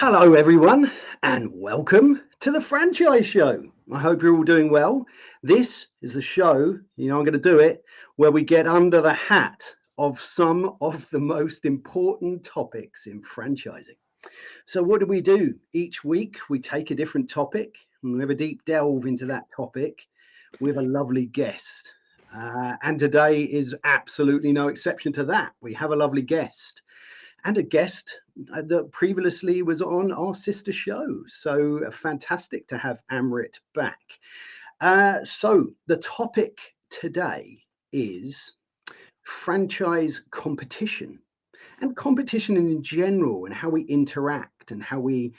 Hello, everyone, and welcome to the Franchise Show. I hope you're all doing well. This is the show, I'm going to do it, where we get under the hat of some of the most important topics in franchising. So, what do? Each week, we take a different topic and we have a deep delve into that topic with a lovely guest. And today is absolutely no exception to that. We have a lovely guest. And a guest that previously was on our sister show. So fantastic to have Amrit back. So the topic today is franchise competition and competition in general, and how we interact and how we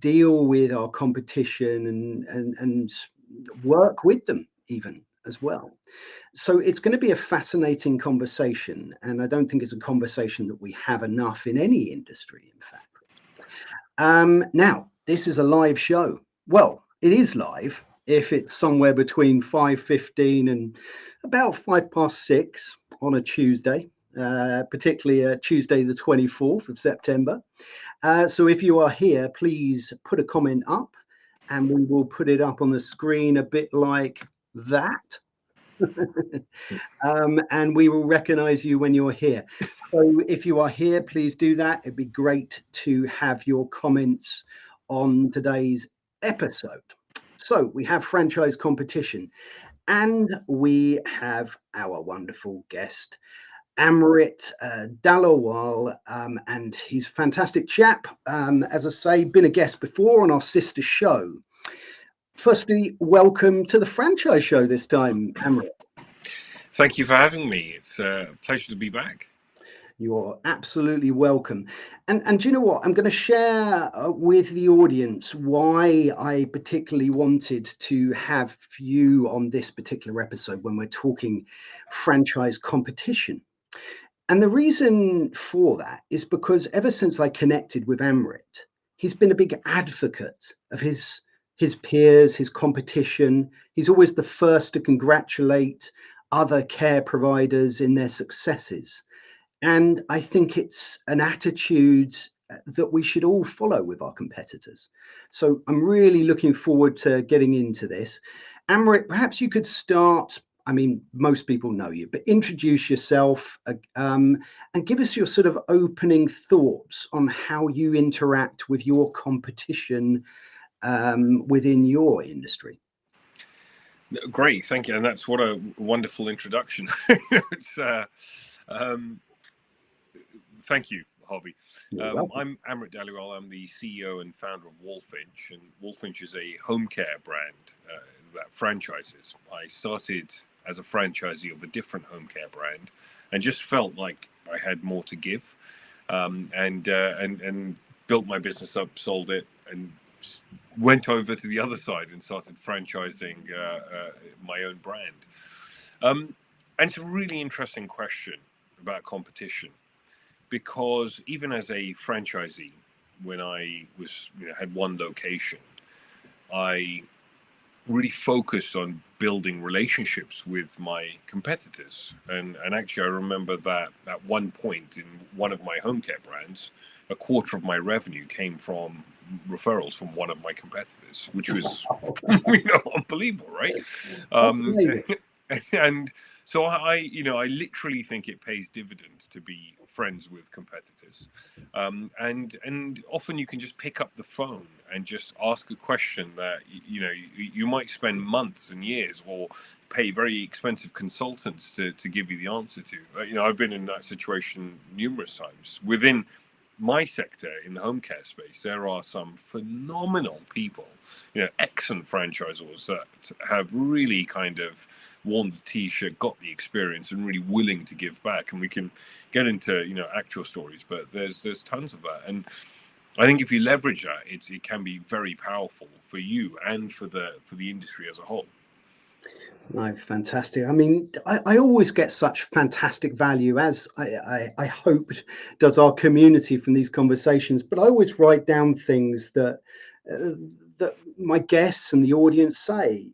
deal with our competition and work with them even as well. So it's going to be a fascinating conversation, and I don't think it's a conversation that we have enough in any industry, in fact. Now, this is a live show. Well, it is live if it's somewhere between 5:15 and about 6:05 on a Tuesday, particularly Tuesday the 24th of September. So if you are here, please put a comment up and we will put it up on the screen a bit like that. And we will recognize you when you're here. So if you are here, please do that. It'd be great to have your comments on today's episode. So we have franchise competition, and we have our wonderful guest, Amrit Dhaliwal, and he's a fantastic chap. As I say, been a guest before on our sister show. Firstly, welcome to the Franchise Show this time, Amrit. Thank you for having me. It's a pleasure to be back. You're absolutely welcome. And do you know what? I'm going to share with the audience why I particularly wanted to have you on this particular episode when we're talking franchise competition. And the reason for that is because ever since I connected with Amrit, he's been a big advocate of his peers, his competition. He's always the first to congratulate other care providers in their successes. And I think it's an attitude that we should all follow with our competitors. So I'm really looking forward to getting into this. Amrit, perhaps you could start. I mean, most people know you, but introduce yourself and give us your sort of opening thoughts on how you interact with your competition within your industry. Great, thank you. And that's what a wonderful introduction. Thank you, Harvey. I'm Amrit Dhaliwal. I'm the CEO and founder of Walfinch, and Walfinch is a home care brand that franchises. I started as a franchisee of a different home care brand, and just felt like I had more to give, and built my business up, sold it, and went over to the other side and started franchising my own brand. And it's a really interesting question about competition, because even as a franchisee, when I was had one location, I really focused on building relationships with my competitors. And actually, I remember that at one point in one of my home care brands, a quarter of my revenue came from referrals from one of my competitors, which was unbelievable, right? And so I literally think it pays dividends to be friends with competitors, and often you can just pick up the phone and just ask a question that you might spend months and years or pay very expensive consultants to give you the answer to. I've been in that situation numerous times within my sector in the home care space. There are some phenomenal people, excellent franchisors that have really kind of worn the t-shirt, got the experience, and really willing to give back. And we can get into actual stories, but there's tons of that. And I think if you leverage that, it can be very powerful for you and for the industry as a whole. No, fantastic. I mean, I always get such fantastic value, as I hope does our community, from these conversations. But I always write down things that that my guests and the audience say,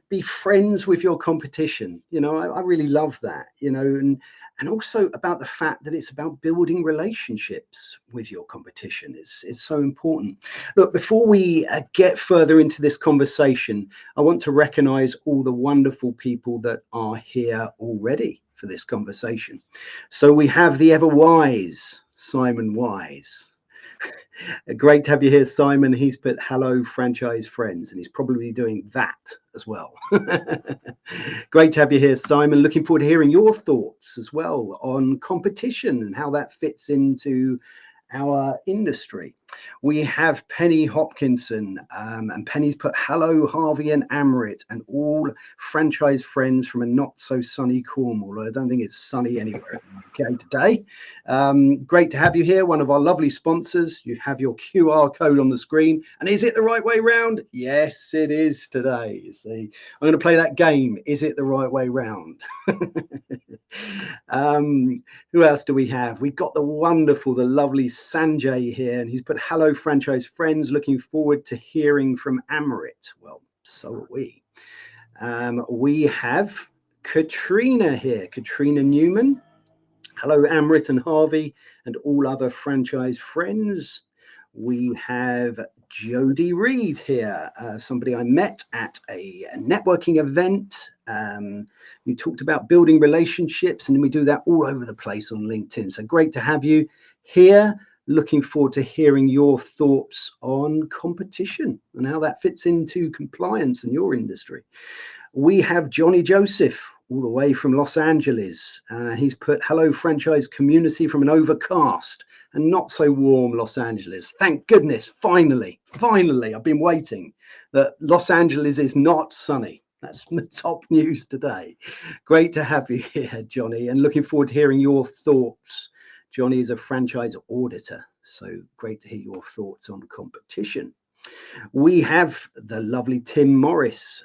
be friends with your competition. I really love that, and also about the fact that it's about building relationships with your competition. It's so important. Look, before we get further into this conversation, I want to recognize all the wonderful people that are here already for this conversation. So we have the ever wise Simon Wise. Great to have you here, Simon. He's put hello, franchise friends, and he's probably doing that as well. Great to have you here, Simon. Looking forward to hearing your thoughts as well on competition and how that fits into our industry. We have Penny Hopkinson, and Penny's put hello, Harvey and Amrit, and all franchise friends from a not so sunny Cornwall. I don't think it's sunny anywhere in the UK today. Great to have you here, one of our lovely sponsors. You have your QR code on the screen, and is it the right way round? Yes, it is today. You see, I'm going to play that game. Is it the right way round? Who else do we have? We've got the wonderful, the lovely Sanjay here, and he's put hello, franchise friends. Looking forward to hearing from Amrit. Well, so are we. We have Katrina here, Katrina Newman. Hello, Amrit and Harvey, and all other franchise friends. We have Jody Reed here, somebody I met at a networking event. We talked about building relationships, and we do that all over the place on LinkedIn. So great to have you here. Looking forward to hearing your thoughts on competition and how that fits into compliance in your industry. We have Johnny Joseph, all the way from Los Angeles. He's put hello, franchise community from an overcast and not so warm Los Angeles. Thank goodness, finally, I've been waiting, that Los Angeles is not sunny. That's the top news today. Great to have you here, Johnny, and looking forward to hearing your thoughts. Johnny is a franchise auditor, so great to hear your thoughts on competition. We have the lovely Tim Morris,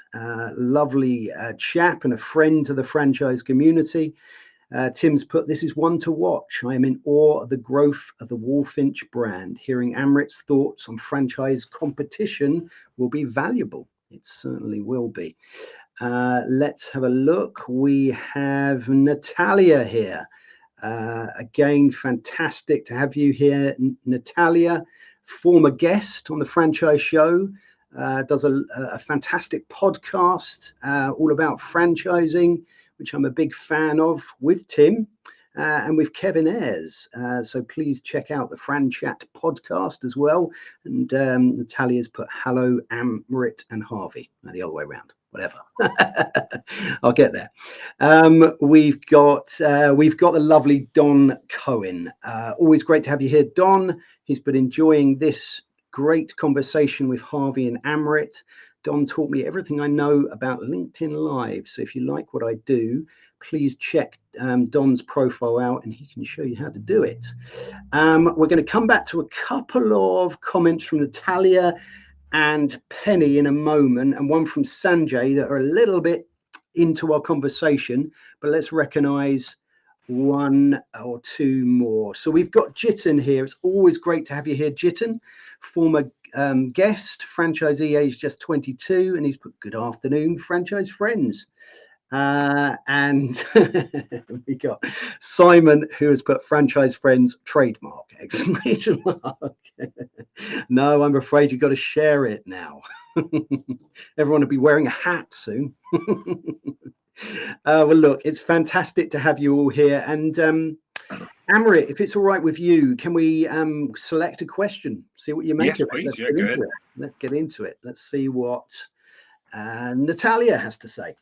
lovely chap and a friend to the franchise community. Tim's put, this is one to watch. I am in awe of the growth of the Walfinch brand. Hearing Amrit's thoughts on franchise competition will be valuable. It certainly will be. Let's have a look. We have Natalia here. Again, fantastic to have you here, Natalia. Former guest on the franchise show, does a fantastic podcast all about franchising, which I'm a big fan of, with Tim and with Kevin Ayres. So please check out the FranChat podcast as well. And Natalia's put hello, Amrit and Harvey. No, the other way around. Whatever. I'll get there. We've got the lovely Don Cohen. Always great to have you here, Don. He's been enjoying this great conversation with Harvey and Amrit. Don taught me everything I know about LinkedIn Live. So if you like what I do, please check Don's profile out and he can show you how to do it. We're going to come back to a couple of comments from Natalia and Penny in a moment, and one from Sanjay that are a little bit into our conversation, but let's recognize one or two more. So we've got Jitin here. It's always great to have you here, Jitin, former guest, franchisee, age just 22, and he's put good afternoon, franchise friends. And we got Simon, who has put franchise friends trademark exclamation mark. No, I'm afraid you've got to share it now. Everyone will be wearing a hat soon. Well, look, it's fantastic to have you all here. And Amrit, if it's all right with you, can we select a question? See what you make of it. Yes, please. Go ahead. Let's get into it. Let's see what Natalia has to say.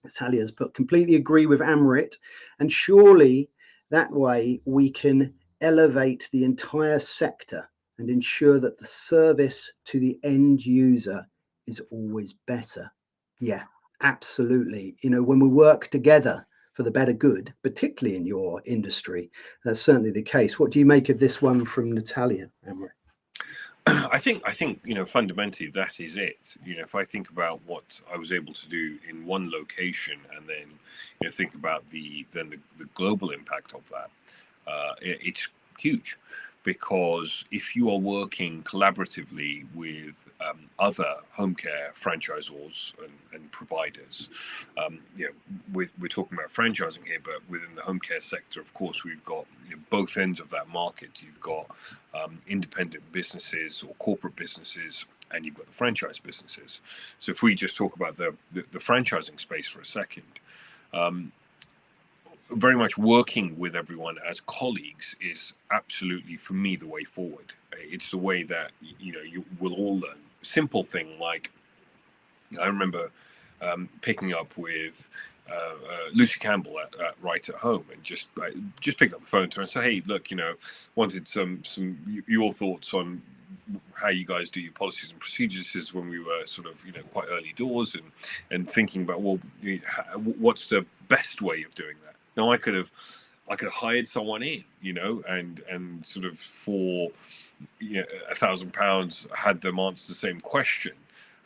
Natalia's put, completely agree with Amrit, and surely that way we can elevate the entire sector and ensure that the service to the end user is always better. Yeah, absolutely. When we work together for the better good, particularly in your industry, that's certainly the case. What do you make of this one from Natalia, Amrit? I think fundamentally that is it. If I think about what I was able to do in one location, and then think about the global impact of that, it's huge. because if you are working collaboratively with other home care franchisors and providers, we're talking about franchising here, but within the home care sector, of course, we've got both ends of that market. You've got independent businesses or corporate businesses, and you've got the franchise businesses. So if we just talk about the franchising space for a second, very much working with everyone as colleagues is absolutely, for me, the way forward. It's the way that you will all learn. Simple thing like, I remember picking up with Lucy Campbell at Right at Home, and just picked up the phone to her and said, hey, look, wanted some your thoughts on how you guys do your policies and procedures. This is when we were sort of quite early doors, and thinking about, well, what's the best way of doing that. Now I could have hired someone in, and sort of for £1,000 had them answer the same question,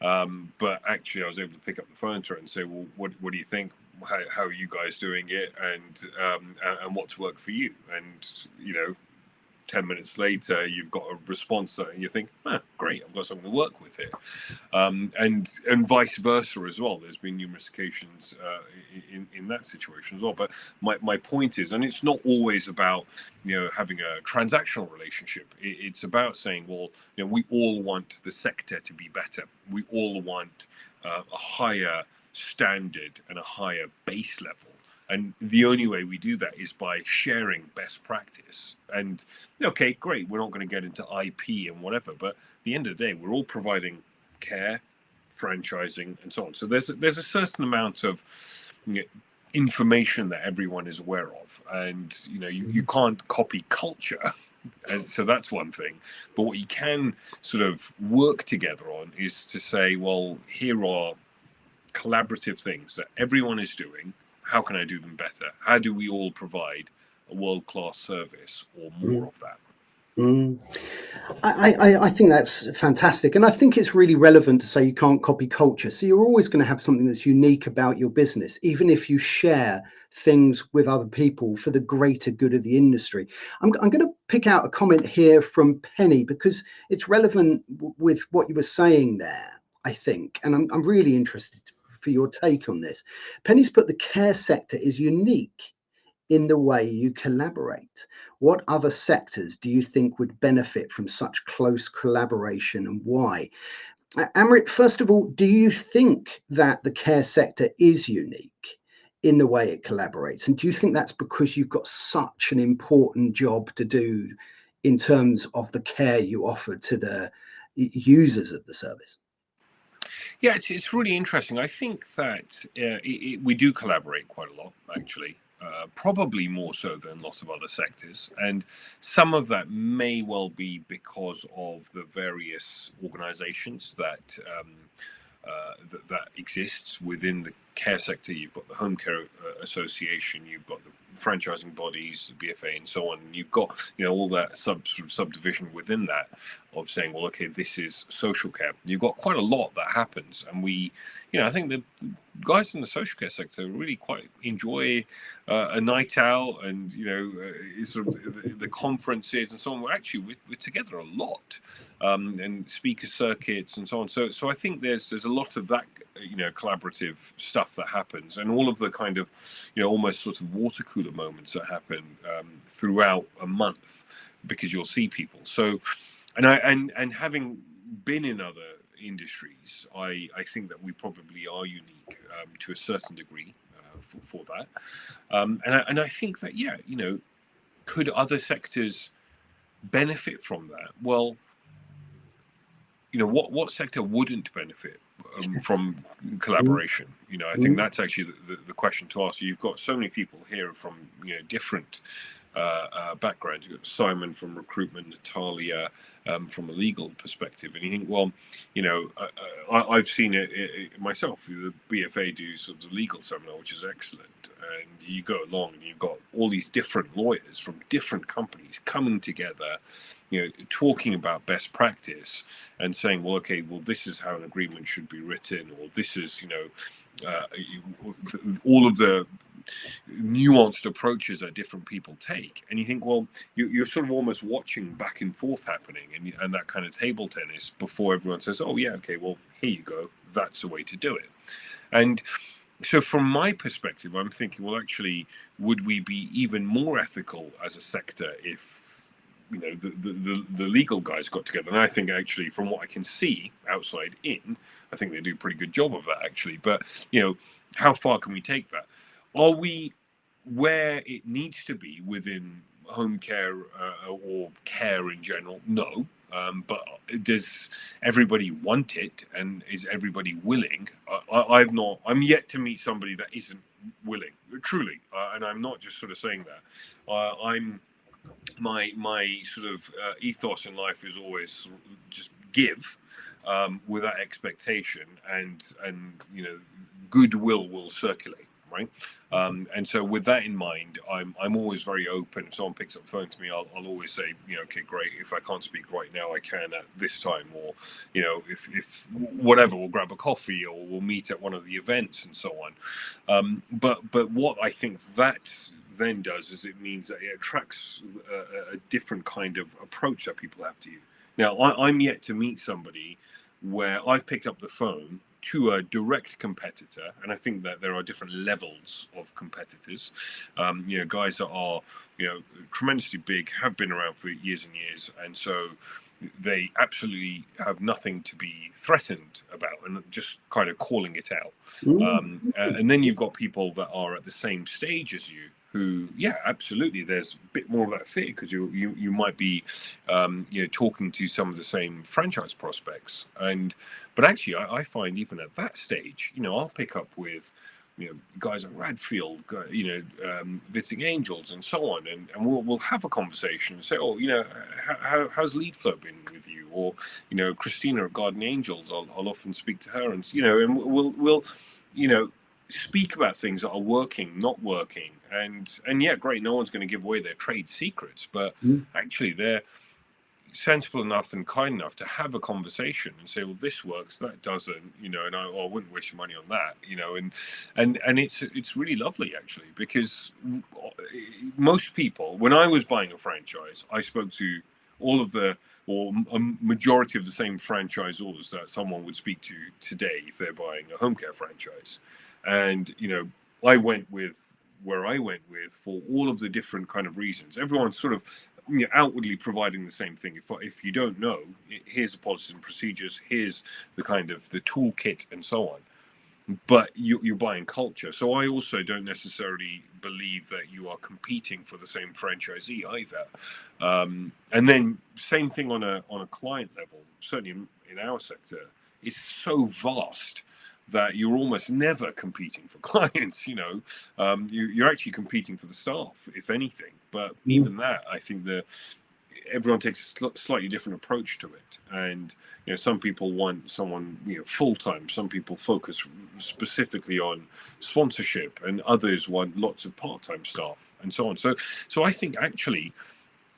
but actually I was able to pick up the phone to her and say, well, what do you think? How are you guys doing it, and what's worked for you? And 10 minutes later, you've got a response that you think, great, I've got something to work with here. And vice versa as well. There's been numerous occasions in that situation as well. But my point is, and it's not always about, having a transactional relationship. It's about saying, well, we all want the sector to be better. We all want a higher standard and a higher base level. And the only way we do that is by sharing best practice. And, okay, great, we're not going to get into IP and whatever, but at the end of the day, we're all providing care, franchising, and so on. So there's a certain amount of information that everyone is aware of. And, you can't copy culture. And so that's one thing. But what you can sort of work together on is to say, well, here are collaborative things that everyone is doing. How can I do them better? How do we all provide a world-class service or more of that? I think that's fantastic. And I think it's really relevant to say you can't copy culture. So you're always going to have something that's unique about your business, even if you share things with other people for the greater good of the industry. I'm going to pick out a comment here from Penny because it's relevant with what you were saying there, I think. And I'm really interested for your take on this. Penny's put the care sector is unique in the way you collaborate. What other sectors do you think would benefit from such close collaboration, and why? Amrit, first of all, do you think that the care sector is unique in the way it collaborates? And do you think that's because you've got such an important job to do in terms of the care you offer to the users of the service? Yeah, it's really interesting. I think that we do collaborate quite a lot, actually, probably more so than lots of other sectors. And some of that may well be because of the various organizations that exists within the care sector. You've got the Home Care Association, you've got the franchising bodies, the BFA, and so on. And you've got all that subdivision within that of saying, well, okay, this is social care. You've got quite a lot that happens, and we, I think the guys in the social care sector really quite enjoy a night out, and sort of the conferences and so on. We're together a lot, and speaker circuits and so on. So I think there's a lot of that collaborative stuff that happens, and all of the kind of almost sort of water cooler moments that happen throughout a month, because you'll see people. So, and having been in other industries, I think that we probably are unique to a certain degree for that. And I think that could other sectors benefit from that? Well, what sector wouldn't benefit from collaboration? I think that's actually the question to ask. You've got so many people here from different backgrounds. You've got Simon from recruitment, Natalia from a legal perspective, and you think, well, I've seen it myself. The BFA do sort of legal seminar, which is excellent, and you go along and you've got all these different lawyers from different companies coming together, talking about best practice and saying, well, okay, well, this is how an agreement should be written, or this is, all of the nuanced approaches that different people take, and you think, well, you're sort of almost watching back and forth happening, and that kind of table tennis before everyone says, oh yeah, okay, well, here you go, that's the way to do it. And so from my perspective, I'm thinking, well, actually, would we be even more ethical as a sector if, you know, the legal guys got together? And I think actually, from what I can see outside in, I think they do a pretty good job of that, actually. But, you know, how far can we take that? Are we where it needs to be within home care or care in general? No. But does everybody want it, and is everybody willing? I'm yet to meet somebody that isn't willing, truly, and I'm not just sort of saying that. My sort of ethos in life is always just give without expectation, and you know, goodwill will circulate, right? And so with that in mind, I'm always very open. If someone picks up the phone to me, I'll always say, you know, okay, great. If I can't speak right now, I can at this time, or, you know, if whatever, we'll grab a coffee or we'll meet at one of the events and so on. But what I think that then does is it means that it attracts a different kind of approach that people have to you. Now, I'm yet to meet somebody where I've picked up the phone to a direct competitor, and I think that there are different levels of competitors. You know, guys that are, you know, tremendously big, have been around for years and years, and so they absolutely have nothing to be threatened about, and just kind of calling it out. And then you've got people that are at the same stage as you, who, yeah, absolutely, there's a bit more of that fear, because you might be, you know, talking to some of the same franchise prospects, but actually, I find even at that stage, you know, I'll pick up with, you know, guys at Radfield, you know, visiting Angels and so on, and we'll have a conversation and say, oh, you know, how's lead flow been with you? Or, you know, Christina at Garden Angels, I'll often speak to her, and, you know, and we'll you know, speak about things that are working, not working, and yeah, great, no one's going to give away their trade secrets, but actually they're sensible enough and kind enough to have a conversation and say, well, this works, that doesn't, you know, and I wouldn't waste money on that, you know, and it's really lovely, actually, because most people, when I was buying a franchise, I spoke to all of the, or a majority of the same franchisors that someone would speak to today if they're buying a home care franchise. And, you know, I went with where I went with for all of the different kind of reasons. Everyone's sort of, you know, outwardly providing the same thing. If you don't know, here's the policies and procedures, here's the kind of the toolkit and so on. But you're buying culture. So I also don't necessarily believe that you are competing for the same franchisee either. And then same thing on a client level, certainly in our sector, is so vast that you're almost never competing for clients, you know. You're actually competing for the staff, if anything. But even that, I think that everyone takes a slightly different approach to it. And, you know, some people want someone, you know, full-time. Some people focus specifically on sponsorship, and others want lots of part-time staff and so on. So I think actually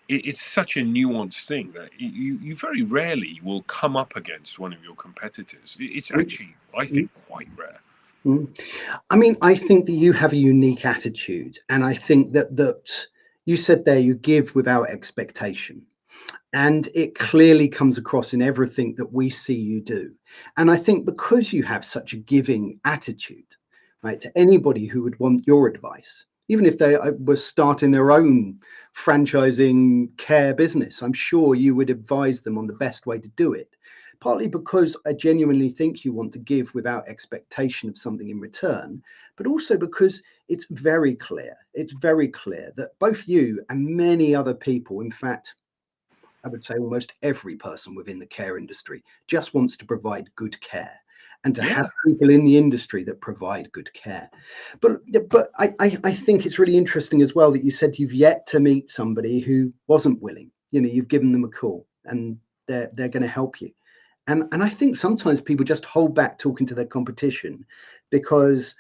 it's such a nuanced thing that you very rarely will come up against one of your competitors. It's actually, I think, quite rare. I mean, I think that you have a unique attitude, and I think that you said there, you give without expectation, and it clearly comes across in everything that we see you do. And I think because you have such a giving attitude, right, to anybody who would want your advice, even if they were starting their own franchising care business, I'm sure you would advise them on the best way to do it. Partly because I genuinely think you want to give without expectation of something in return, but also because it's very clear that both you and many other people, in fact, I would say almost every person within the care industry, just wants to provide good care, and to have people in the industry that provide good care. But I think it's really interesting as well that you said you've yet to meet somebody who wasn't willing. You know, you've given them a call and they're going to help you. And I think sometimes people just hold back talking to their competition because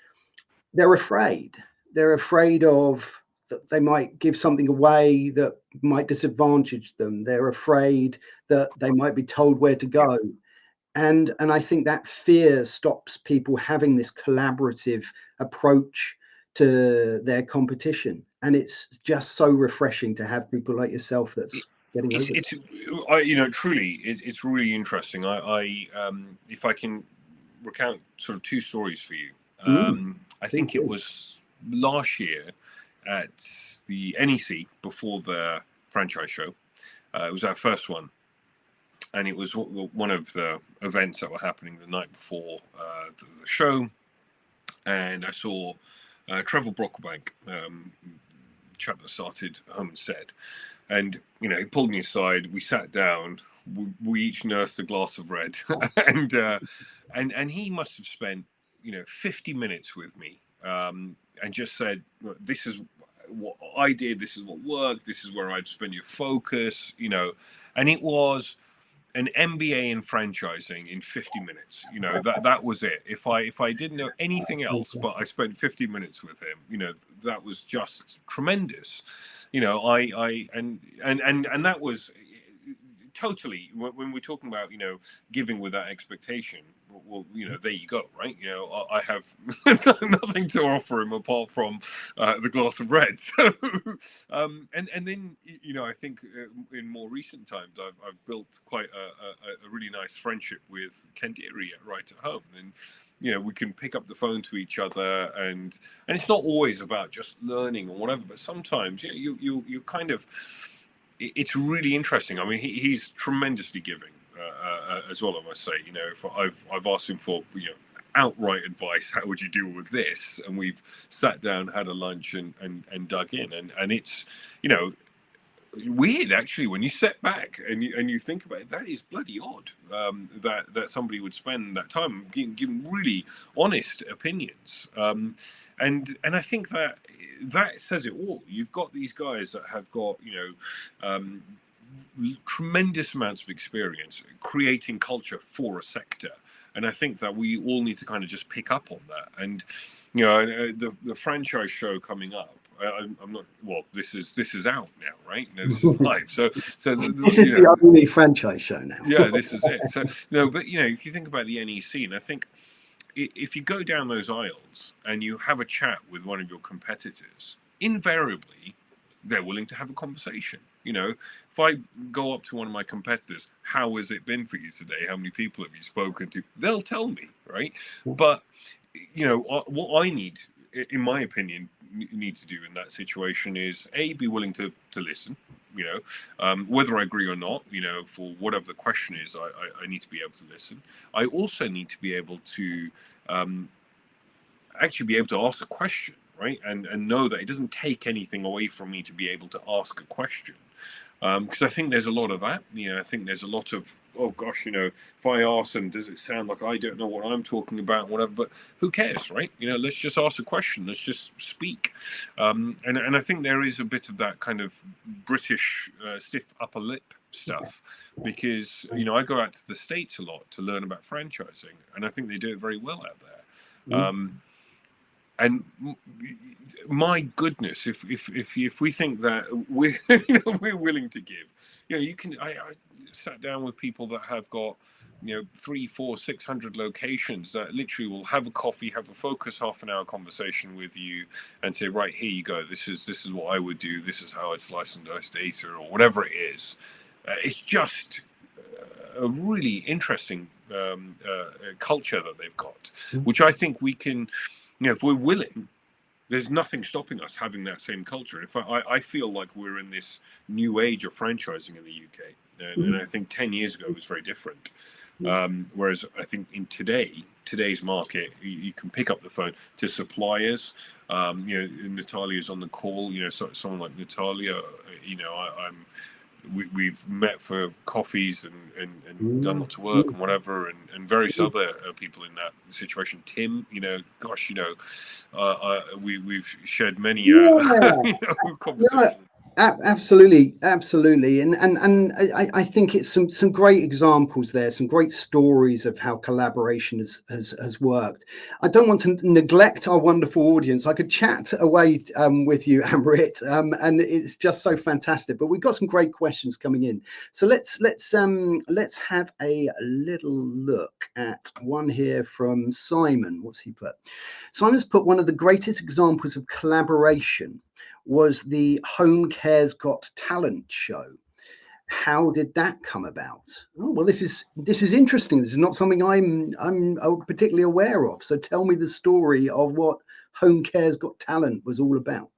they're afraid. They're afraid of that they might give something away that might disadvantage them. They're afraid that they might be told where to go. And I think that fear stops people having this collaborative approach to their competition. And it's just so refreshing to have people like yourself that's getting over it. Truly, it's really interesting. If I can recount sort of two stories for you. I think it was last year at the NEC before the franchise show. It was our first one. And it was one of the events that were happening the night before the show. And I saw Trevor Brockbank, chap that started Home and Said. And, he pulled me aside. We sat down. We each nursed a glass of red. and he must have spent, 50 minutes with me and just said, this is what I did. This is what worked. This is where I'd spend your focus, And it was an MBA in franchising in 50 minutes. That was it. If I didn't know anything else, but I spent 50 minutes with him, that was just tremendous. And that was totally, when we're talking about, giving without expectation, well, there you go, right? I have nothing to offer him apart from the glass of red. So, and then, I think in more recent times, I've built quite a really nice friendship with Ken Deary at Right at Home. And, we can pick up the phone to each other, and it's not always about just learning or whatever, but sometimes, you kind of, it's really interesting. I mean, he's tremendously giving as well, I must say. If I've asked him for outright advice, how would you deal with this? And we've sat down, had a lunch, and dug in, and it's weird actually when you step back and you think about it. That is bloody odd that somebody would spend that time giving really honest opinions, and I think that says it all. You've got these guys that have got tremendous amounts of experience creating culture for a sector, and I think that we all need to kind of just pick up on that. And the franchise show coming up, I'm not. Well, this is out now, right? This is live. So this is the only franchise show now. Yeah, this is it. So but if you think about the NEC, and I think if you go down those aisles and you have a chat with one of your competitors, invariably they're willing to have a conversation. If I go up to one of my competitors, how has it been for you today? How many people have you spoken to? They'll tell me, right? But what I need, in my opinion, need to do in that situation is be willing to listen. Whether I agree or not, for whatever the question is, I need to be able to listen. I also need to be able to actually be able to ask a question, right? And know that it doesn't take anything away from me to be able to ask a question. Because I think there's a lot of that. I think there's a lot of, oh gosh, if I ask them, does it sound like I don't know what I'm talking about, whatever? But who cares, right? Let's just ask a question. Let's just speak. And I think there is a bit of that kind of British stiff upper lip stuff, because I go out to the States a lot to learn about franchising, and I think they do it very well out there. And my goodness, if we think that we're we're willing to give, you can. I sat down with people that have got 300, 400, 600 locations that literally will have a coffee, have a focus half an hour conversation with you, and say, right, here you go. This is what I would do. This is how I'd slice and dice data, or whatever it is. It's just a really interesting culture that they've got, which I think we can. If we're willing, there's nothing stopping us having that same culture. In fact, I feel like we're in this new age of franchising in the UK, and I think 10 years ago it was very different. Whereas I think in today's market, you can pick up the phone to suppliers. Natalia's on the call. Someone like Natalia. We've met for coffees and done lots of work and whatever, and various other people in that situation. Tim, we've shared many conversations. Absolutely, absolutely, and I think it's some great examples there, some great stories of how collaboration has worked. I don't want to neglect our wonderful audience. I could chat away with you, Amrit, and it's just so fantastic. But we've got some great questions coming in, so let's have a little look at one here from Simon. What's he put? Simon's put one of the greatest examples of collaboration was the Home Care's Got Talent show. How did that come about? Oh, well, this is interesting. This is not something I'm particularly aware of. So tell me the story of what Home Care's Got Talent was all about.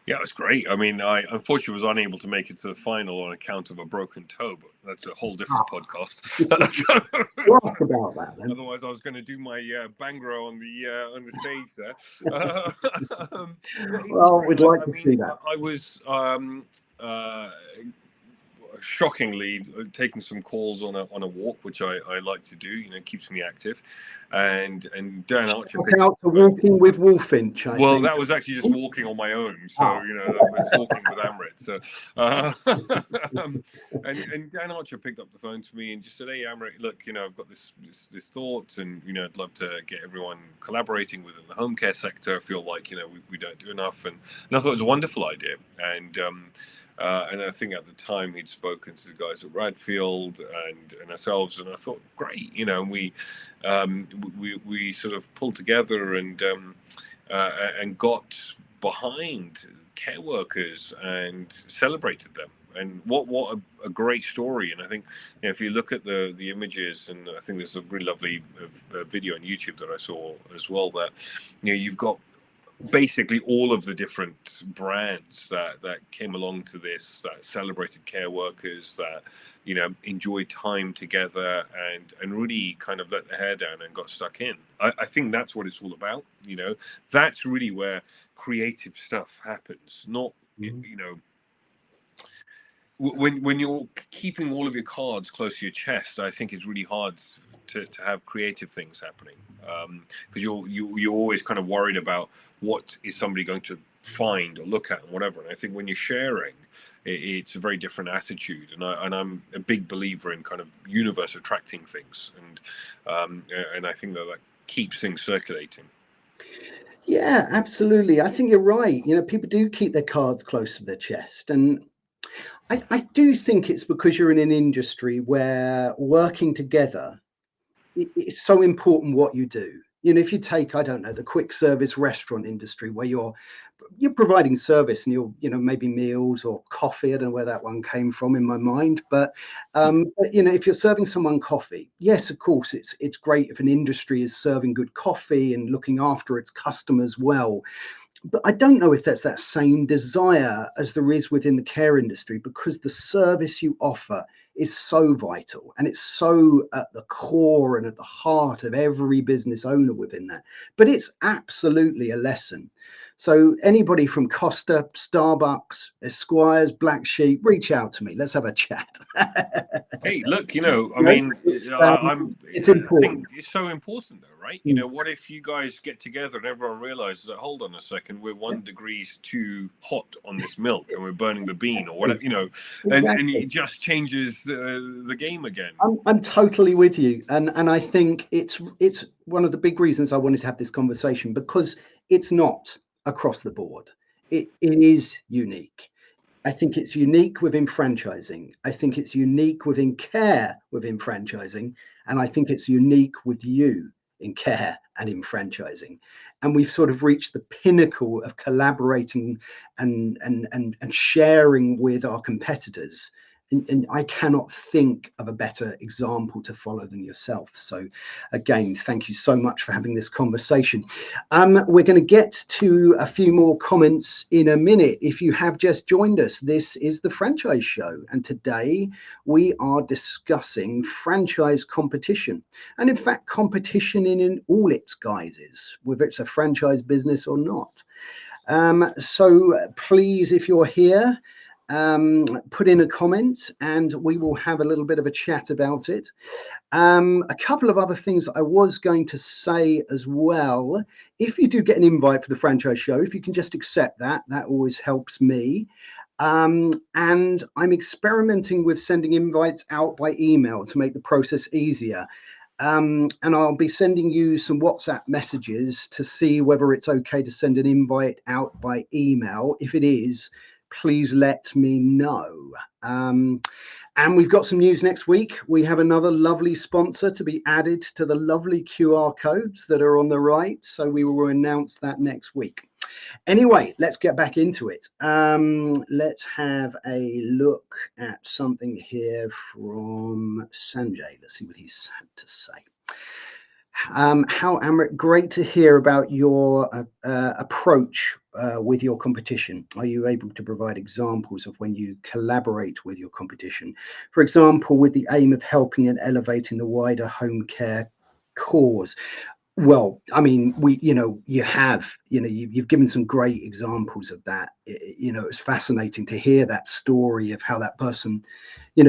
Yeah, it was great. I mean, I unfortunately was unable to make it to the final on account of a broken toe, but that's a whole different podcast. Talk about that then. Otherwise, I was going to do my bangro on the stage there. Well, we'd like to see that. I was shockingly taking some calls on a walk, which I like to do. You know, keeps me active. And Dan Archer. Shout out to walking with Walfinch. I think. That was actually just walking on my own. So you know, that was walking with Amrit. So and Dan Archer picked up the phone to me and just said, "Hey, Amrit, look, you know, I've got this thought, and you know, I'd love to get everyone collaborating within the home care sector. I feel like, you know, we don't do enough." And I thought it was a wonderful idea. And I think at the time he'd spoken to the guys at Radfield and ourselves, and I thought, great, you know, we sort of pulled together and got behind care workers and celebrated them. And what a great story. And I think, you know, if you look at the images, and I think there's a really lovely video on YouTube that I saw as well, that, you know, you've got basically all of the different brands that came along to this, that celebrated care workers, that, you know, enjoyed time together and really kind of let their hair down and got stuck in. I think that's what it's all about. You know, that's really where creative stuff happens, not, you know, when you're keeping all of your cards close to your chest. I think it's really hard to have creative things happening, because you're always kind of worried about what is somebody going to find or look at and whatever. And I think when you're sharing, it's a very different attitude. And I'm a big believer in kind of universe attracting things, and I think that keeps things circulating. Yeah, absolutely. I think you're right. You know, people do keep their cards close to their chest, and I do think it's because you're in an industry where working together, it's so important what you do. You know, if you take, I don't know, the quick service restaurant industry, where you're providing service and you know, maybe meals or coffee. I don't know where that one came from in my mind, but you know, if you're serving someone coffee, yes, of course, it's great if an industry is serving good coffee and looking after its customers well. But I don't know if that's that same desire as there is within the care industry, because the service you offer is so vital and it's so at the core and at the heart of every business owner within that. But it's absolutely a lesson. So anybody from Costa, Starbucks, Esquires, Black Sheep, reach out to me. Let's have a chat. Hey, look, you know, I mean, it's important. I think it's so important, though, right? You know, what if you guys get together and everyone realizes that, hold on a second, we're 1 degree too hot on this milk and we're burning the bean or whatever, you know, and it just changes the game again. I'm totally with you, and I think it's one of the big reasons I wanted to have this conversation, because it's not across the board. It is unique. I think it's unique within franchising. I think it's unique within care within franchising. And I think it's unique with you in care and in franchising. And we've sort of reached the pinnacle of collaborating and sharing with our competitors. And I cannot think of a better example to follow than yourself. So again, thank you so much for having this conversation. We're going to get to a few more comments in a minute. If you have just joined us, this is the Franchise Show. And today we are discussing franchise competition. And in fact, competition in all its guises, whether it's a franchise business or not. So please, if you're here, put in a comment and we will have a little bit of a chat about it. A couple of other things I was going to say as well. If you do get an invite for the franchise show, if you can just accept that, that always helps me. And I'm experimenting with sending invites out by email to make the process easier. And I'll be sending you some WhatsApp messages to see whether it's okay to send an invite out by email. If it is, please let me know. And we've got some news next week. We have another lovely sponsor to be added to the lovely QR codes that are on the right. So we will announce that next week. Anyway, let's get back into it. Let's have a look at something here from Sanjay. Let's see what he's had to say. How, Amrit, great to hear about your approach with your competition. Are you able to provide examples of when you collaborate with your competition? For example, with the aim of helping and elevating the wider home care cause. Well, I mean, you've given some great examples of that. It's fascinating to hear that story of how that person,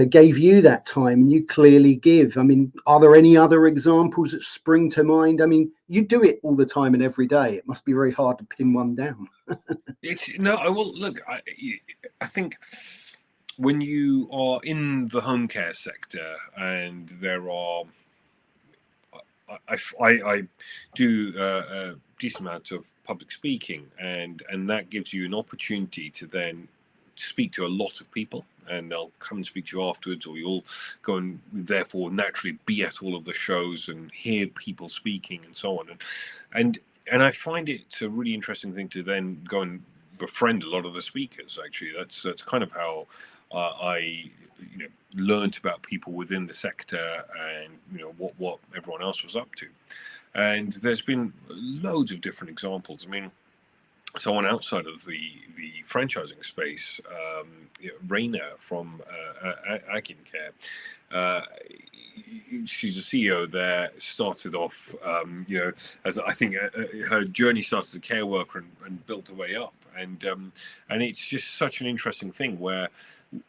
gave you that time, and you clearly give. I mean, are there any other examples that spring to mind? I mean, you do it all the time and every day. It must be very hard to pin one down. I think when you are in the home care sector and there are, I do a decent amount of public speaking, and that gives you an opportunity to then speak to a lot of people, and they'll come and speak to you afterwards, or you'll go and therefore naturally be at all of the shows and hear people speaking and so on. And I find it's a really interesting thing to then go and befriend a lot of the speakers. Actually, that's kind of how I learned about people within the sector and what everyone else was up to. And there's been loads of different examples. I mean, someone outside of the franchising space, Raina from Akin Care, she's a CEO there, started off, as I think her journey started as a care worker and built her way up. And it's just such an interesting thing where,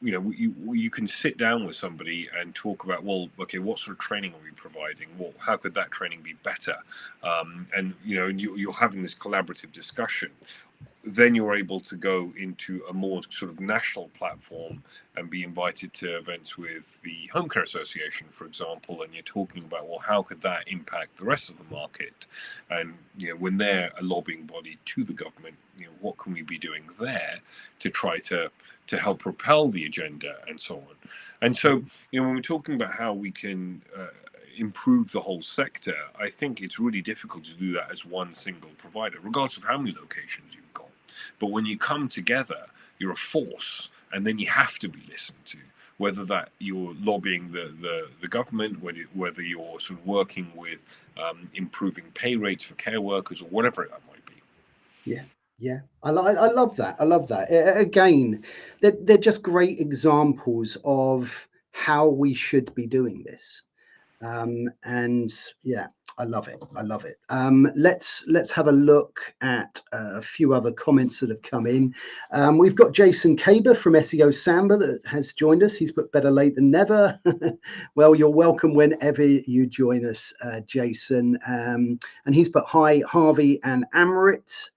you can sit down with somebody and talk about, well, okay, what sort of training are we providing? How could that training be better? And you're having this collaborative discussion. Then you're able to go into a more sort of national platform and be invited to events with the Home Care Association, for example, and you're talking about, well, how could that impact the rest of the market? And when they're a lobbying body to the government, what can we be doing there to try to help propel the agenda and so on? And so, when we're talking about how we can improve the whole sector, I think it's really difficult to do that as one single provider, regardless of how many locations you've got. But when you come together, you're a force, and then you have to be listened to, whether that you're lobbying the government, whether you're sort of working with improving pay rates for care workers, or whatever that might be. Yeah, I love that. I love that. Again, they're just great examples of how we should be doing this. And yeah, I love it. I love it. Let's have a look at a few other comments that have come in. We've got Jason Kaber from SEO Samba that has joined us. He's put better late than never. Well, you're welcome whenever you join us, Jason. And he's put hi, Harvey and Amrit.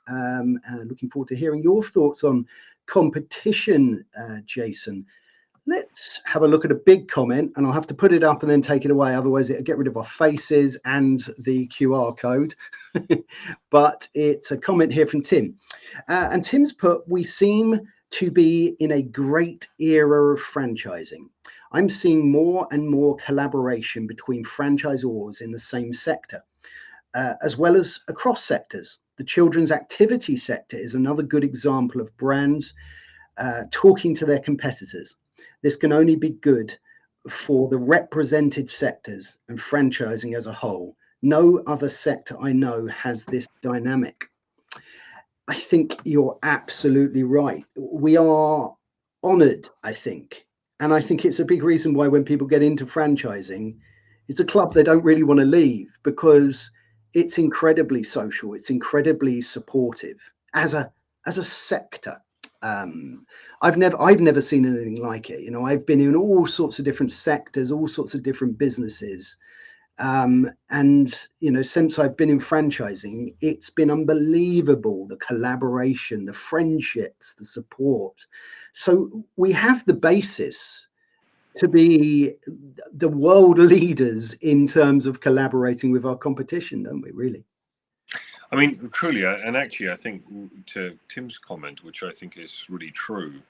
Looking forward to hearing your thoughts on competition, Jason. Let's have a look at a big comment, and I'll have to put it up and then take it away. Otherwise, it'll get rid of our faces and the QR code. But it's a comment here from Tim. And Tim's put, we seem to be in a great era of franchising. I'm seeing more and more collaboration between franchisors in the same sector, as well as across sectors. The children's activity sector is another good example of brands talking to their competitors. This can only be good for the represented sectors and franchising as a whole. No other sector I know has this dynamic. I think you're absolutely right. We are honored, I think. And I think it's a big reason why when people get into franchising, it's a club they don't really want to leave, because it's incredibly social. It's incredibly supportive as a sector. I've never seen anything like it. I've been in all sorts of different sectors, all sorts of different businesses. And since I've been in franchising, it's been unbelievable, the collaboration, the friendships, the support. So we have the basis to be the world leaders in terms of collaborating with our competition, don't we, really? I mean, truly, and actually, I think to Tim's comment, which I think is really true,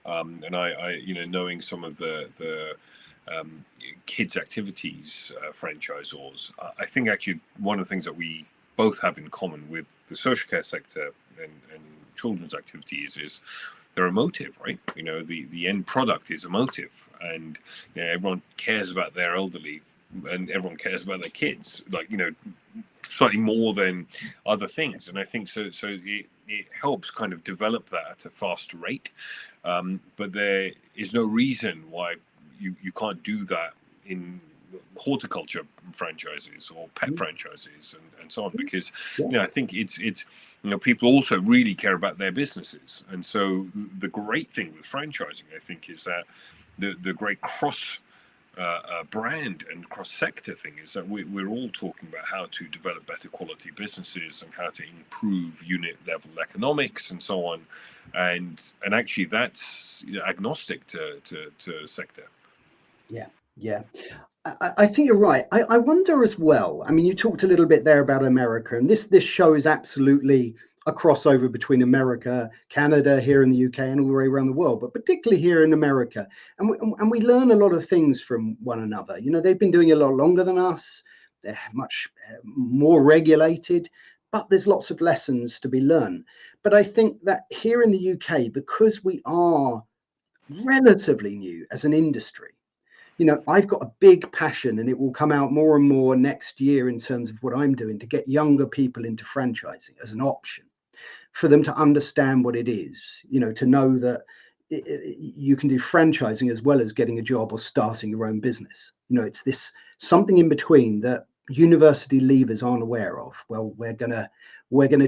and I knowing some of the kids' activities franchisors, I think actually one of the things that we both have in common with the social care sector and children's activities is they're emotive, right? The end product is emotive, and everyone cares about their elderly, and everyone cares about their kids, like slightly more than other things. And I think so it helps kind of develop that at a faster rate, but there is no reason why you can't do that in horticulture franchises or pet franchises and so on, because I think it's people also really care about their businesses. And so the great thing with franchising, I think, is that the great cross brand and cross-sector thing is that we're all talking about how to develop better quality businesses and how to improve unit level economics and so on, and actually that's agnostic to sector. Yeah. I think you're right. I wonder as well. I mean, you talked a little bit there about America, and this show is absolutely a crossover between America, Canada, here in the UK, and all the way around the world, but particularly here in America. And we learn a lot of things from one another. They've been doing it a lot longer than us. They're much more regulated, but there's lots of lessons to be learned. But I think that here in the UK, because we are relatively new as an industry, I've got a big passion, and it will come out more and more next year in terms of what I'm doing to get younger people into franchising as an option, for them to understand what it is, to know that you can do franchising as well as getting a job or starting your own business. It's this something in between that university leavers aren't aware of. Well, we're gonna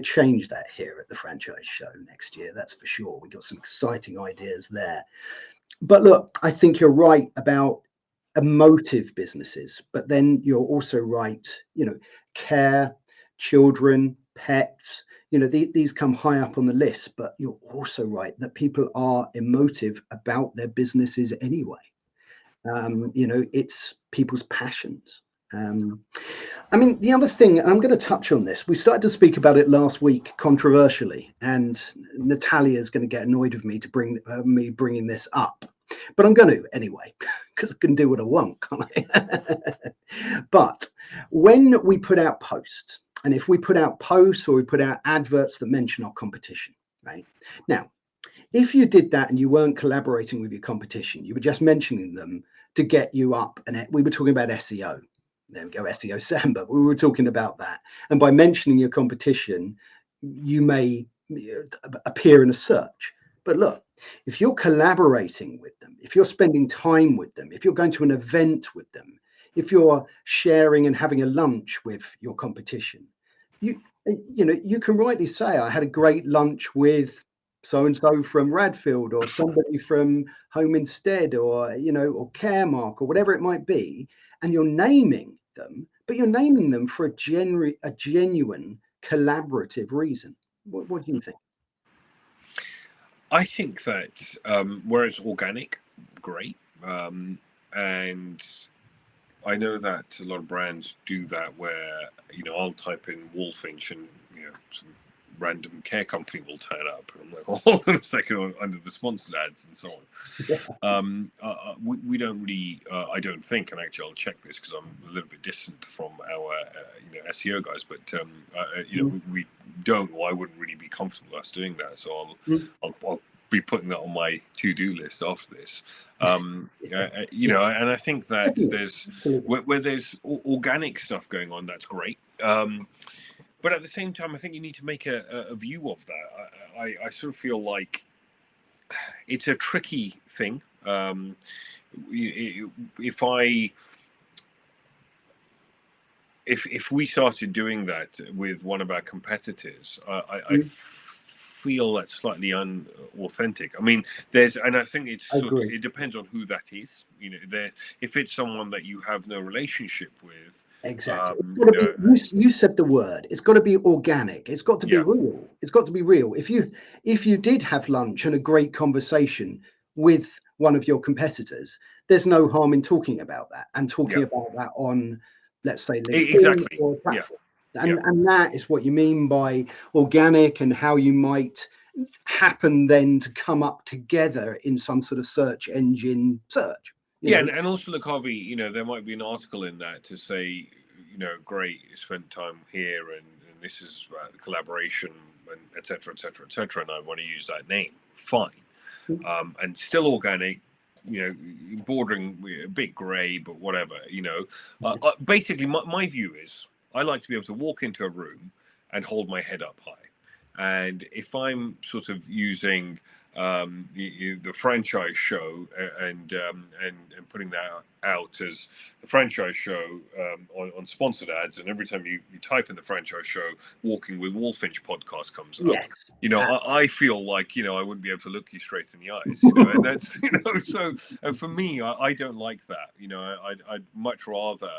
change that here at the Franchise Show next year. That's for sure. We got some exciting ideas there. But look, I think you're right about emotive businesses, but then you're also right, care, children, pets, these come high up on the list, but you're also right that people are emotive about their businesses anyway. It's people's passions. I mean, the other thing, and I'm going to touch on this, we started to speak about it last week controversially, and Natalia is going to get annoyed with me to me bringing this up, but I'm going to anyway, because I can do what I want, can't I? But when we put out posts, and if we put out posts or we put out adverts that mention our competition, right? Now, if you did that and you weren't collaborating with your competition, you were just mentioning them to get you up, and we were talking about SEO. There we go, SEO Samba. We were talking about that. And by mentioning your competition, you may appear in a search. But look, if you're collaborating with them, if you're spending time with them, if you're going to an event with them, if you're sharing and having a lunch with your competition, you can rightly say, I had a great lunch with so-and-so from Radfield, or somebody from Home Instead, or or Caremark, or whatever it might be, and you're naming them, but you're naming them for a genuine collaborative reason. What do you think? I think that where it's organic, great, and I know that a lot of brands do that, where I'll type in Walfinch and some random care company will turn up, and I'm like, hold on a second, under the sponsored ads and so on. We don't really, I don't think, and actually I'll check this because I'm a little bit distant from our SEO guys, but we don't, or I wouldn't really be comfortable us doing that. So I'll be putting that on my to-do list after this. And I think that there's where there's organic stuff going on, that's great. But at the same time, I think you need to make a view of that. I sort of feel like it's a tricky thing. If we started doing that with one of our competitors, I feel that's slightly unauthentic. I mean, and I think it depends on who that is. You know, if it's someone that you have no relationship with. Exactly. It's got to be, you said the word. It's got to be organic. It's got to be real. It's got to be real. If you did have lunch and a great conversation with one of your competitors, there's no harm in talking about that and talking about that on, let's say, LinkedIn or a platform. And that is what you mean by organic, and how you might happen then to come up together in some sort of search engine search. And also, look, Harvey, you know, there might be an article in that to say, you know, great, you spent time here, and this is the collaboration, and et cetera, and I want to use that name. Fine. And still organic, you know, bordering a bit grey, but whatever, you know. Basically, my view is I like to be able to walk into a room and hold my head up high. And if I'm sort of using the franchise show and putting that out as the franchise show on sponsored ads, and every time you type in the franchise show, Walking with Walfinch podcast comes up. You know, I feel like, you know, I wouldn't be able to look you straight in the eyes, you know, and that's, you know, so for me, I don't like that. You know, I'd much rather,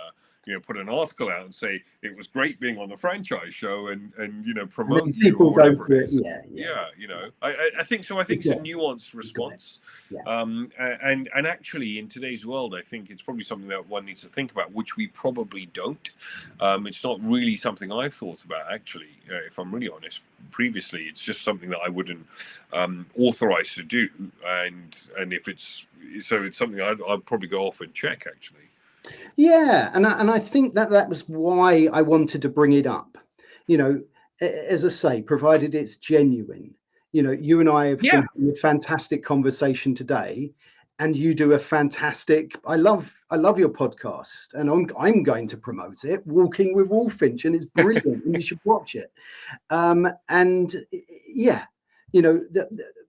you know, put an article out and say it was great being on the franchise show, and you know, promote you or whatever it is. You know, I think so. I think it's a nuanced response. And actually, in today's world, I think it's probably something that one needs to think about, which we probably don't. It's not really something I've thought about, actually, if I'm really honest. Previously, it's just something that I wouldn't authorize to do, and if it's something I'd probably go off and check, actually. Yeah, and I think that was why I wanted to bring it up. You know, as I say, provided it's genuine. You know, you and I have been having a fantastic conversation today, and you do a fantastic. I love your podcast, and I'm going to promote it. Walking with Walfinch, and it's brilliant, and you should watch it. And yeah, you know,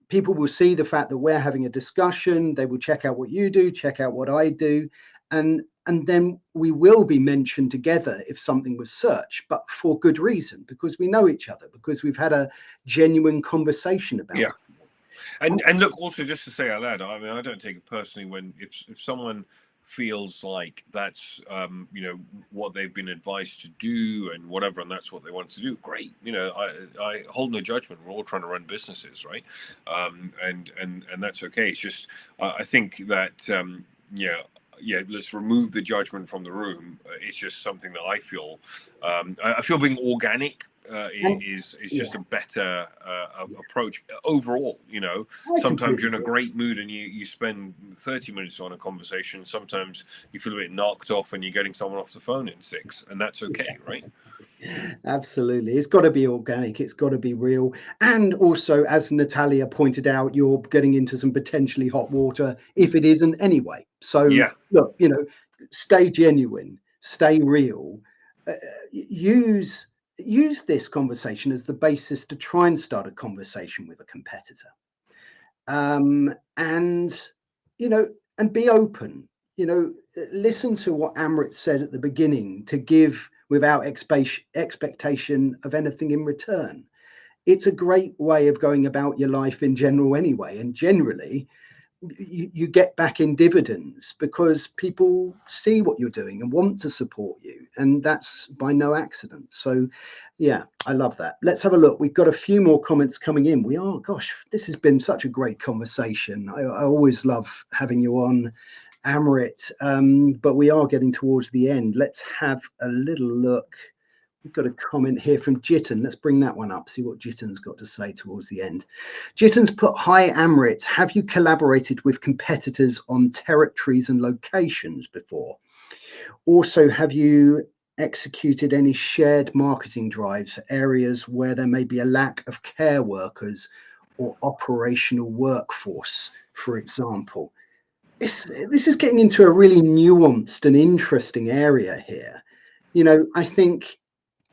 people will see the fact that we're having a discussion. They will check out what you do, check out what I do, and then we will be mentioned together if something was searched, but for good reason, because we know each other, because we've had a genuine conversation about it. And look, also just to say out loud, I mean, I don't take it personally when if someone feels like that's you know, what they've been advised to do and whatever, and that's what they want to do, great. You know, I hold no judgment. We're all trying to run businesses, right? And that's okay. It's just I think that let's remove the judgment from the room. It's just something that I feel being organic is just a better approach overall. You know, sometimes you're in a great mood and you spend 30 minutes on a conversation. Sometimes you feel a bit knocked off and you're getting someone off the phone in 6, and that's okay, right? Absolutely. It's got to be organic. It's got to be real. And also, as Natalia pointed out, you're getting into some potentially hot water if it isn't anyway. So look, you know, stay genuine, stay real, use this conversation as the basis to try and start a conversation with a competitor. And, you know, and be open, you know, listen to what Amrit said at the beginning, to give without expectation of anything in return. It's a great way of going about your life in general anyway. And generally, you get back in dividends because people see what you're doing and want to support you. And that's by no accident. So, yeah, I love that. Let's have a look. We've got a few more comments coming in. Gosh, this has been such a great conversation. I always love having you on, Amrit, but we are getting towards the end. Let's have a little look. We've got a comment here from Jitin. Let's bring that one up, see what Jitin's got to say towards the end. Jitin's put, hi Amrit, have you collaborated with competitors on territories and locations before? Also, have you executed any shared marketing drives for areas where there may be a lack of care workers or operational workforce, for example? This is getting into a really nuanced and interesting area here. You know, I think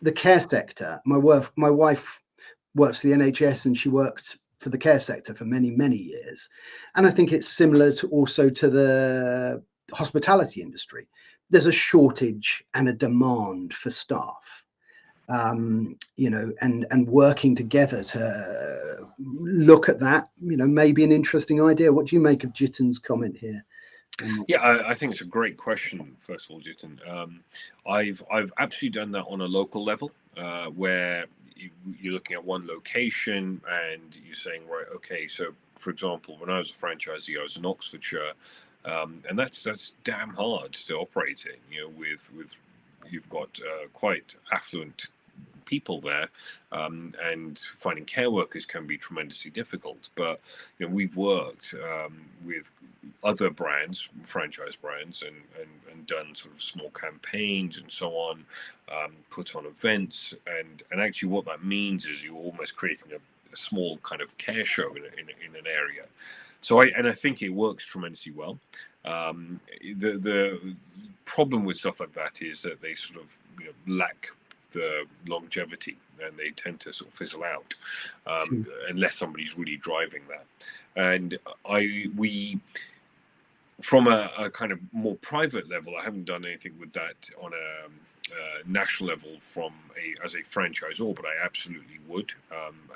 the care sector, my wife works for the NHS and she worked for the care sector for many, many years. And I think it's similar to also to the hospitality industry. There's a shortage and a demand for staff. you know, and working together to look at that, you know, may be an interesting idea. What do you make of Jitin's comment here? Yeah, I think it's a great question. First of all, Jitin, I've absolutely done that on a local level, where you're looking at one location and you're saying, right, okay, so for example, when I was a franchisee, I was in Oxfordshire, and that's damn hard to operate in. You know, with you've got quite affluent people there, and finding care workers can be tremendously difficult. But you know, we've worked with other brands, franchise brands, and done sort of small campaigns and so on, put on events, and actually what that means is you're almost creating a small kind of care show in an area. So I think it works tremendously well. The problem with stuff like that is that they sort of, you know, lack the longevity, and they tend to sort of fizzle out, unless somebody's really driving that. And we from a kind of more private level, I haven't done anything with that on a national level as a franchisor, but I absolutely would.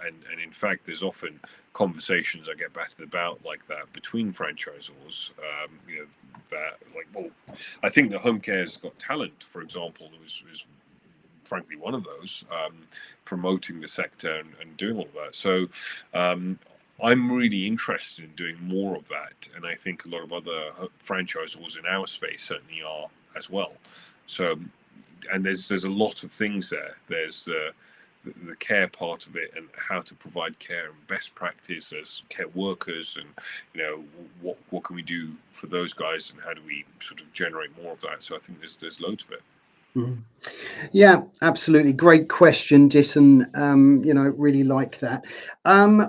And in fact, there's often conversations I get battered about like that between franchisors. You know, that like, well, I think the Home Care's Got Talent, for example, was frankly one of those, promoting the sector and doing all of that. So I'm really interested in doing more of that, and I think a lot of other franchisors in our space certainly are as well. So, and there's a lot of things there. There's the care part of it and how to provide care and best practice as care workers, and you know, what can we do for those guys, and how do we sort of generate more of that. So I think there's loads of it. Mm. Yeah, absolutely. Great question, Jason. You know, really like that.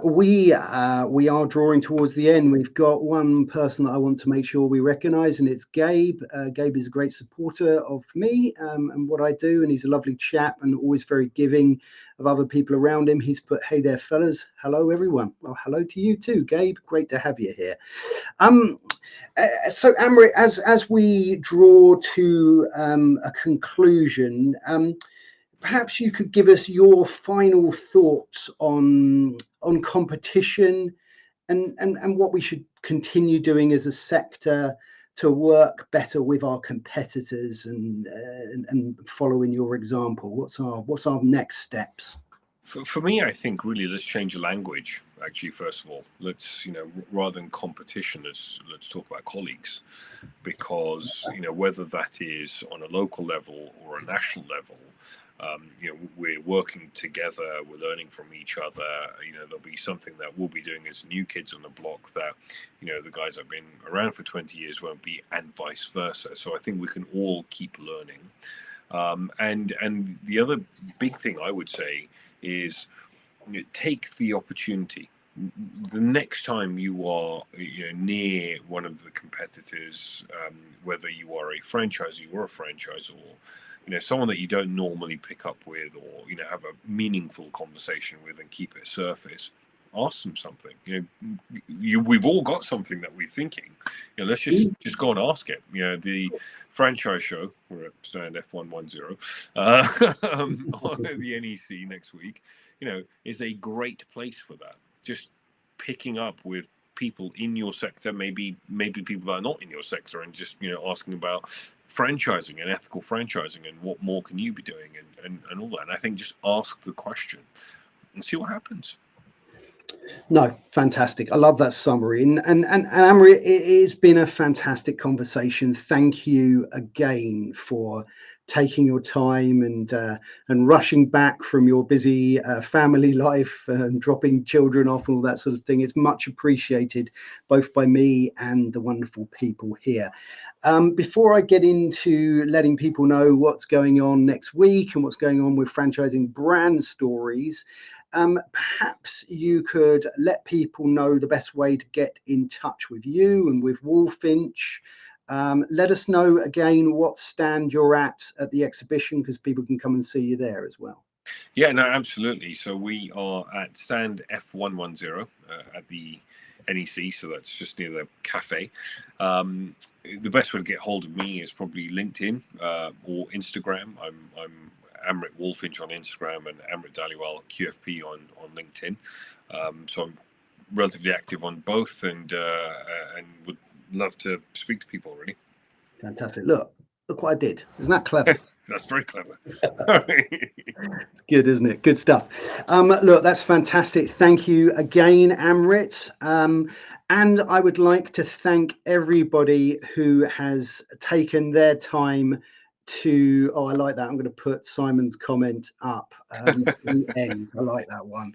We are drawing towards the end. We've got one person that I want to make sure we recognise, and it's Gabe. Gabe is a great supporter of me and what I do, and he's a lovely chap and always very giving of other people around him. He's put, "Hey there, fellas. Hello, everyone." Well, hello to you too, Gabe. Great to have you here. So Amrit, as we draw to a conclusion, perhaps you could give us your final thoughts on competition and what we should continue doing as a sector to work better with our competitors and following your example. What's our next steps? For me, I think really let's change the language. Actually, first of all, let's, you know, rather than competition, let's talk about colleagues, because you know, whether that is on a local level or a national level, you know, we're working together, we're learning from each other. You know, there'll be something that we'll be doing as new kids on the block that, you know, the guys that have been around for 20 years won't be, and vice versa. So I think we can all keep learning. And the other big thing I would say is, you know, take the opportunity. The next time you are, you know, near one of the competitors, whether you are a franchisee or a franchisor, you know, someone that you don't normally pick up with, or you know, have a meaningful conversation with and keep it surface, ask them something. You know, we've all got something that we're thinking. You know, let's just go and ask it. You know, the franchise show, we're at stand F110 on the NEC next week, you know, is a great place for that. Just picking up with people in your sector, maybe people that are not in your sector, and just, you know, asking about franchising and ethical franchising and what more can you be doing, and all that. And I think just ask the question and see what happens. No, fantastic. I love that summary. And Amrit, it has been a fantastic conversation. Thank you again for taking your time and rushing back from your busy family life and dropping children off and all that sort of thing. It's much appreciated, both by me and the wonderful people here. Before I get into letting people know what's going on next week and what's going on with franchising brand stories, perhaps you could let people know the best way to get in touch with you and with Walfinch. Let us know again what stand you're at the exhibition, because people can come and see you there as well. Yeah, no, absolutely. So we are at stand F110 at the NEC, so that's just near the cafe. The best way to get hold of me is probably LinkedIn or Instagram. I'm Amrit Walfinch on Instagram and Amrit Dhaliwal QFP on LinkedIn. So I'm relatively active on both, and would love to speak to people, really. Fantastic. Look what I did. Isn't that clever? That's very clever. It's good, isn't it? Good stuff. Look, that's fantastic. Thank you again, Amrit. And I would like to thank everybody who has taken their time to, oh, I like that. I'm going to put Simon's comment up at the end. I like that one.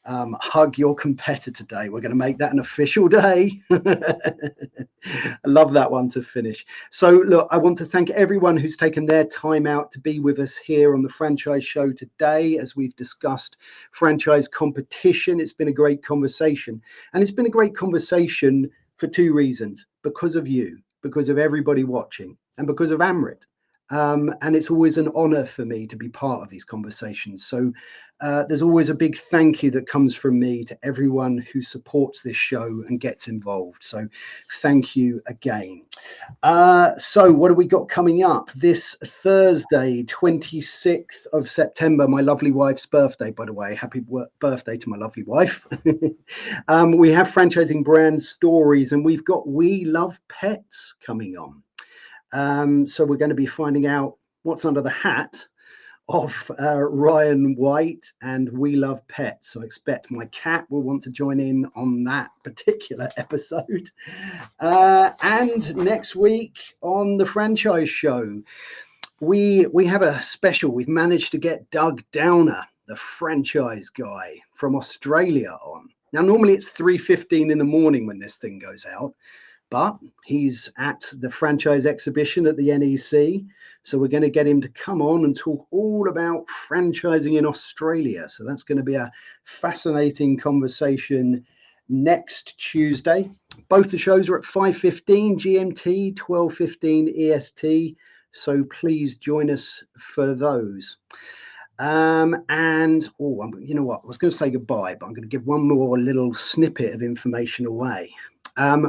Hug your competitor day. We're going to make that an official day. I love that one to finish. So look, I want to thank everyone who's taken their time out to be with us here on the Franchise Show today, as we've discussed franchise competition. It's been a great conversation, and it's been a great conversation for two reasons: because of you, because of everybody watching, and because of Amrit. And it's always an honor for me to be part of these conversations. So there's always a big thank you that comes from me to everyone who supports this show and gets involved. So thank you again. So what have we got coming up this Thursday, 26th of September, my lovely wife's birthday, by the way. Happy birthday to my lovely wife. We have Franchising Brand Stories, and we've got We Love Pets coming on. So we're going to be finding out what's under the hat of Ryan White and We Love Pets. So I expect my cat will want to join in on that particular episode. And next week on the Franchise Show, we have a special. We've managed to get Doug Downer, the franchise guy from Australia, on. Now, normally it's 3:15 in the morning when this thing goes out, but he's at the franchise exhibition at the NEC. So we're going to get him to come on and talk all about franchising in Australia. So that's going to be a fascinating conversation next Tuesday. Both the shows are at 5:15 GMT, 12:15 EST. So please join us for those. And you know what? I was going to say goodbye, but I'm going to give one more little snippet of information away.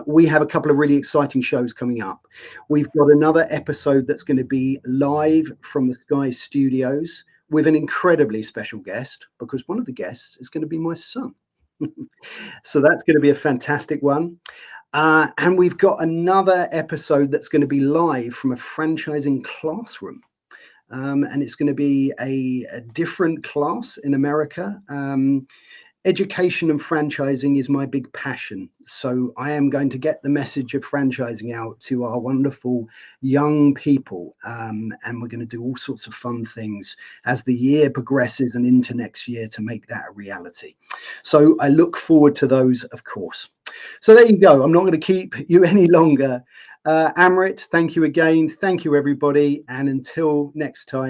We have a couple of really exciting shows coming up. We've got another episode that's going to be live from the Sky Studios with an incredibly special guest, because one of the guests is going to be my son. So that's going to be a fantastic one. And we've got another episode that's going to be live from a franchising classroom. And it's going to be a different class in America. Education and franchising is my big passion. So I am going to get the message of franchising out to our wonderful young people. And we're going to do all sorts of fun things as the year progresses and into next year to make that a reality. So I look forward to those, of course. So there you go. I'm not going to keep you any longer. Amrit, thank you again. Thank you, everybody. And until next time.